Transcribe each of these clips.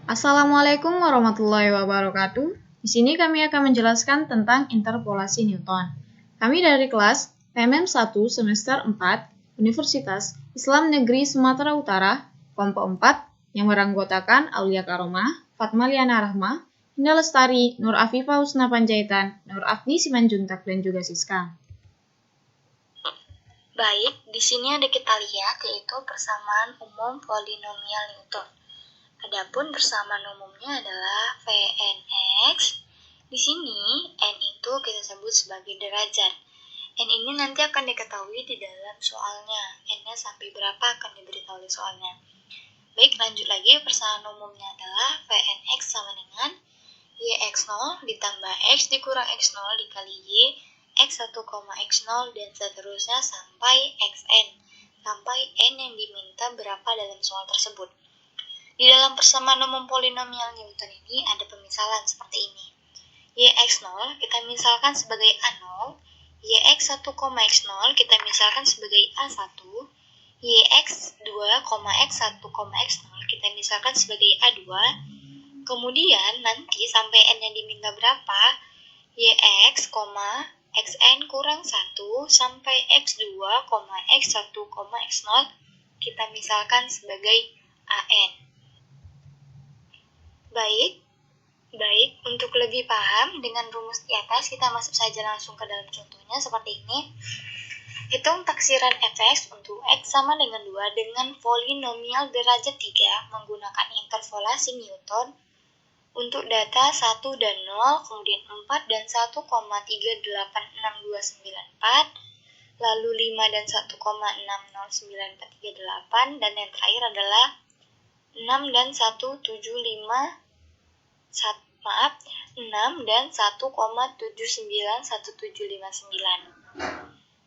Assalamualaikum warahmatullahi wabarakatuh. Di sini kami akan menjelaskan tentang interpolasi Newton. Kami dari kelas PMM 1 semester 4 Universitas Islam Negeri Sumatera Utara, kelompok 4 yang beranggotakan Aulia Karomah, Fatma Liana Rahma, Indah Lestari, Nur Afifah Husna Panjaitan, Nur Afni Simanjuntak, dan juga Siska. Baik, di sini ada kita lihat yaitu persamaan umum polinomial Newton. Adapun persamaan umumnya adalah Vnx. Di sini n itu kita sebut sebagai derajat. N ini nanti akan diketahui di dalam soalnya. N-nya sampai berapa akan diberitahu di soalnya. Baik, lanjut lagi. Persamaan umumnya adalah Vnx sama dengan Yx0 ditambah X dikurang X0 dikali Y X1, X0 dan seterusnya sampai Xn, sampai N yang diminta berapa dalam soal tersebut. Di dalam persamaan umum polinomial Newton ini ada pemisalan seperti ini. Yx0 kita misalkan sebagai A0, Yx1, X0 kita misalkan sebagai A1, Yx2, X1, X0 kita misalkan sebagai A2, kemudian nanti sampai N yang diminta berapa, Yx, Xn kurang 1 sampai X2, X1, X0 kita misalkan sebagai An. Baik, untuk lebih paham dengan rumus di atas kita masuk saja langsung ke dalam contohnya seperti ini. Hitung taksiran fx untuk x sama dengan 2 dengan polinomial derajat 3 menggunakan interpolasi Newton untuk data 1 dan 0, kemudian 4 dan 1,386294, lalu 5 dan 1,609438, dan yang terakhir adalah 6 dan 1,791759.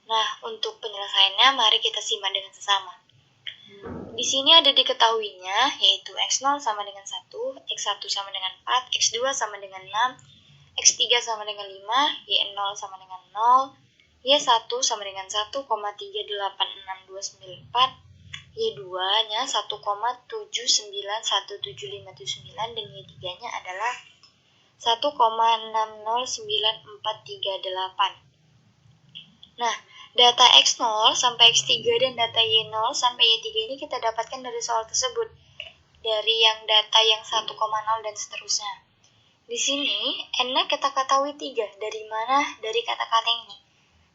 Nah, untuk penyelesaiannya mari kita simak dengan sesama. Di sini ada diketahuinya, yaitu X0 sama dengan 1, X1 sama dengan 4, X2 sama dengan 6, X3 sama dengan 5, Y0 sama dengan 0, Y1 sama dengan 1,386294, Y2-nya 1,791759, dan Y3-nya adalah 1,609438. Nah, data X0 sampai X3 dan data Y0 sampai Y3 ini kita dapatkan dari soal tersebut, dari yang data yang 1,0 dan seterusnya. Di sini, N-nya kita ketahui 3. Dari mana? Dari kata-kata ini.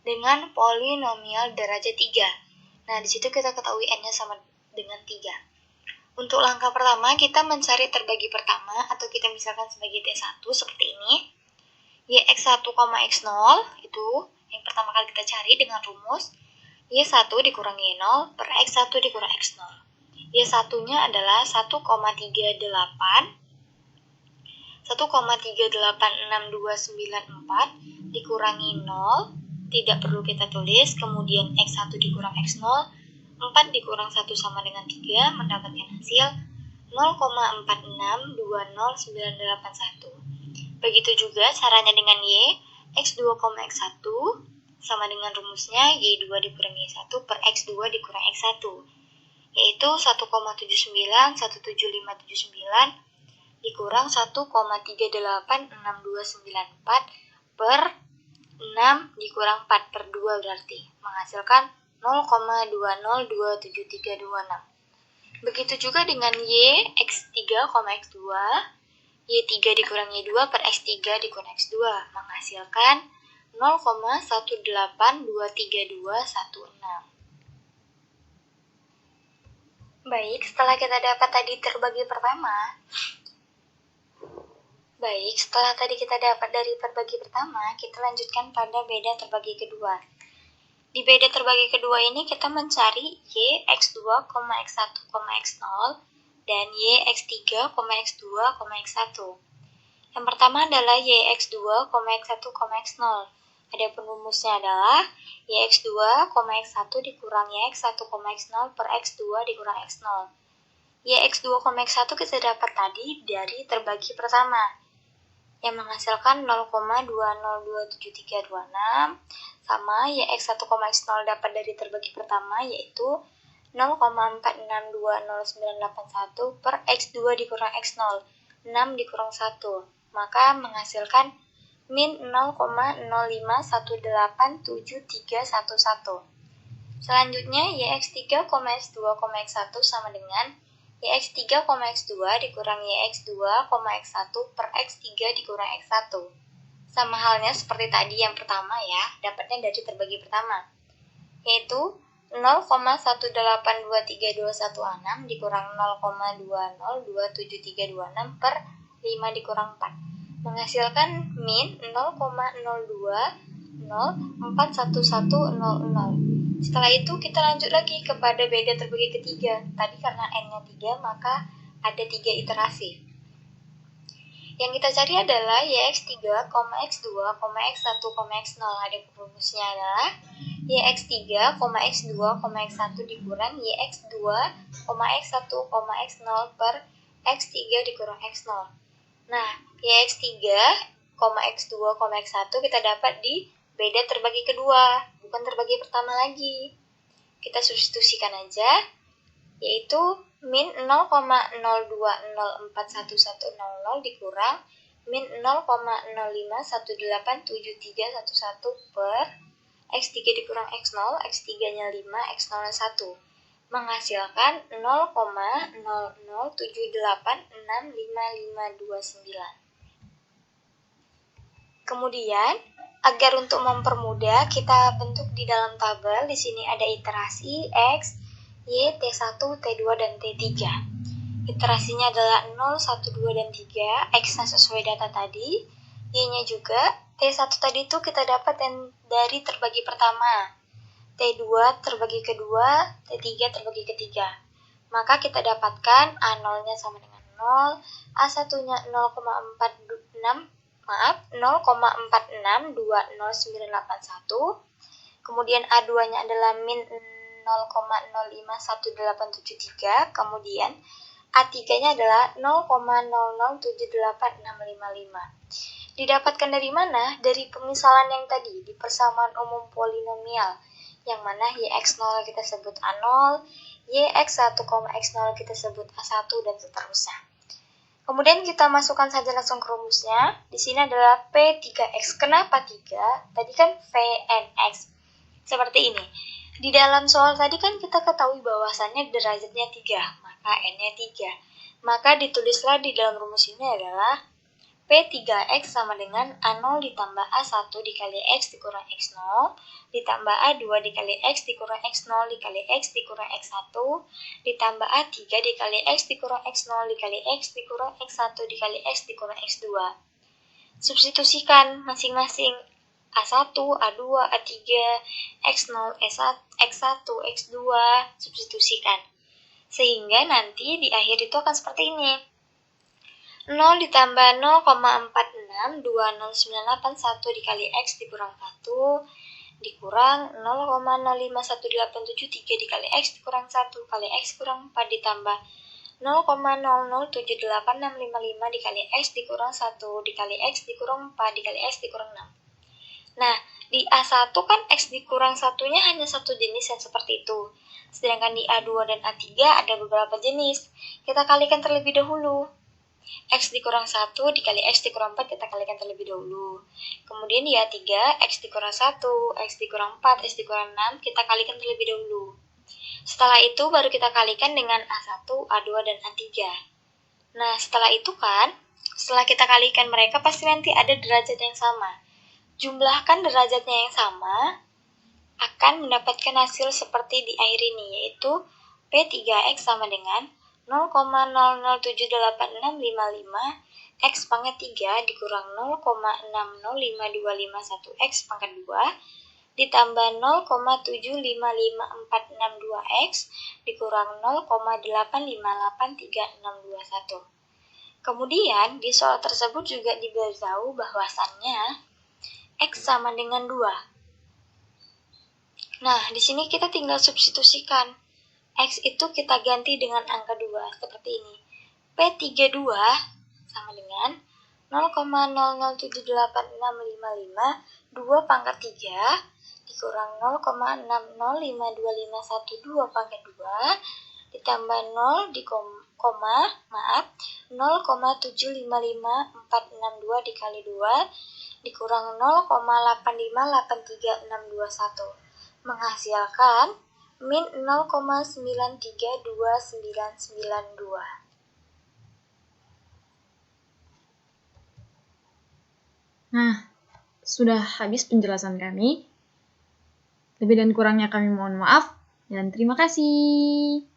Dengan polinomial derajat 3. Nah, di situ kita ketahui N-nya sama dengan 3. Untuk langkah pertama, kita mencari terbagi pertama, atau kita misalkan sebagai T1 seperti ini. Yx1, X0 itu yang pertama kali kita cari dengan rumus Y1 dikurang Y0 per X1 dikurang X0. Y1-nya adalah 1,386294 dikurangi 0, tidak perlu kita tulis, kemudian X1 dikurang X0, 4 dikurang 1 sama dengan 3, mendapatkan hasil 0,46209981. Begitu juga caranya dengan Y, X2, X1 sama dengan rumusnya Y2 dikurangi Y1 per X2 dikurang X1, yaitu 1,791759 dikurang 1,386294 per 6 dikurang 4 per 2 berarti menghasilkan 0,202326. Begitu juga dengan Y, X3, X2, Y3 dikurang Y2 per X3 dikurang X2 menghasilkan 0,1823216. Baik, setelah kita dapat tadi terbagi pertama, kita lanjutkan pada beda terbagi kedua. Di beda terbagi kedua ini kita mencari Y, X2, X1, X0 dan Y, X3, X2, X1. Yang pertama adalah Yx2, X1, X0. Adapun rumusnya adalah Yx2, X1 dikurang Yx1, X0 per X2 dikurang X0. Yx2, X1 kita dapat tadi dari terbagi pertama, yang menghasilkan 0,202326, sama Yx1, X0 dapat dari terbagi pertama, yaitu 0,46200981 per X2 dikurang X0, 6 dikurang 1, maka menghasilkan min 0,05187311. Selanjutnya, YX3, X2, X1 sama dengan YX3, X2 dikurang YX2, X1 per X3 dikurang X1. Sama halnya seperti tadi yang pertama ya, dapatnya dari terbagi pertama, yaitu 0,18232116 dikurang 0,202736 per 5 dikurang 4, menghasilkan min 0,02041100. Setelah itu kita lanjut lagi kepada beda terbagi ketiga. Tadi karena n-nya 3, maka ada 3 iterasi. Yang kita cari adalah YX3, X2, X1, X0. Ada rumusnya adalah YX3, X2, X1 dikurang YX2, X1, X0 per X3 dikurang X0. Nah, YX3, X2, X1 kita dapat di beda terbagi kedua, bukan terbagi pertama lagi. Kita substitusikan aja, yaitu min 0,02041100 dikurang min 0,05187311 per X3 dikurang X0, X3-nya 5, X0-nya 1, menghasilkan 0,0078655529. Kemudian, agar untuk mempermudah, kita bentuk di dalam tabel. Di sini ada iterasi X, Y, T1, T2, dan T3. Iterasinya adalah 0, 1, 2, dan 3. X-nya sesuai data tadi. Y-nya juga. T1 tadi itu kita dapat dari terbagi pertama. T2 terbagi kedua, T3 terbagi ketiga. Maka kita dapatkan A0-nya sama dengan 0, A1-nya 0,46200981, kemudian A2-nya adalah min 0,051873, kemudian A3-nya adalah 0,0078655. Didapatkan dari mana? Dari pemisalan yang tadi, di persamaan umum polinomial, yang mana YX0 kita sebut A0, YX1, X0 kita sebut A1, dan seterusnya. Kemudian kita masukkan saja langsung ke rumusnya. Di sini adalah P3X. Kenapa 3? Tadi kan VNX. Seperti ini. Di dalam soal tadi kan kita ketahui bahwasannya derajatnya 3, maka N-nya 3. Maka ditulislah di dalam rumus ini adalah P3X sama dengan A0 ditambah A1 dikali X dikurang X0 ditambah A2 dikali X dikurang X0 dikali X dikurang X1 ditambah A3 dikali X dikurang X0 dikali X dikurang X1 dikali X dikurang X2. Substitusikan masing-masing A1, A2, A3, X0, X1, X2, substitusikan. Sehingga nanti di akhir itu akan seperti ini. 0 ditambah 0,46200981 dikali X dikurang 1 dikurang 0,051873 dikali X dikurang 1 kali X kurang 4 ditambah 0,0078655 dikali X dikurang 1 dikali X dikurang 4 dikali X dikurang 6. Nah, di A1 kan X dikurang 1-nya hanya satu jenis yang seperti itu. Sedangkan di A2 dan A3 ada beberapa jenis. Kita kalikan terlebih dahulu. X dikurang 1 dikali X dikurang 4 kita kalikan terlebih dahulu. Kemudian di A3, X dikurang 1, X dikurang 4, X dikurang 6 kita kalikan terlebih dahulu. Setelah itu baru kita kalikan dengan A1, A2, dan A3. Nah, setelah itu kan, setelah kita kalikan mereka pasti nanti ada derajat yang sama. Jumlahkan derajatnya yang sama, akan mendapatkan hasil seperti di akhir ini, yaitu P3X sama dengan 0,007865 X pangkat 3 dikurang 0,605251 X pangkat 2 ditambah 0,755462 X dikurang 0,8583621. Kemudian di soal tersebut juga diberitahu bahwasannya X sama dengan 2. Nah, di sini kita tinggal substitusikan. X itu kita ganti dengan angka 2 seperti ini. P32 sama dengan 0,007865 2 pangkat 3 dikurang 0,605251 pangkat 2 ditambah 0 di koma, 0,7554662 dikali 2 dikurang 0,8583621 menghasilkan min 0,932992. Nah, sudah habis penjelasan kami. Lebih dan kurangnya kami mohon maaf, dan terima kasih.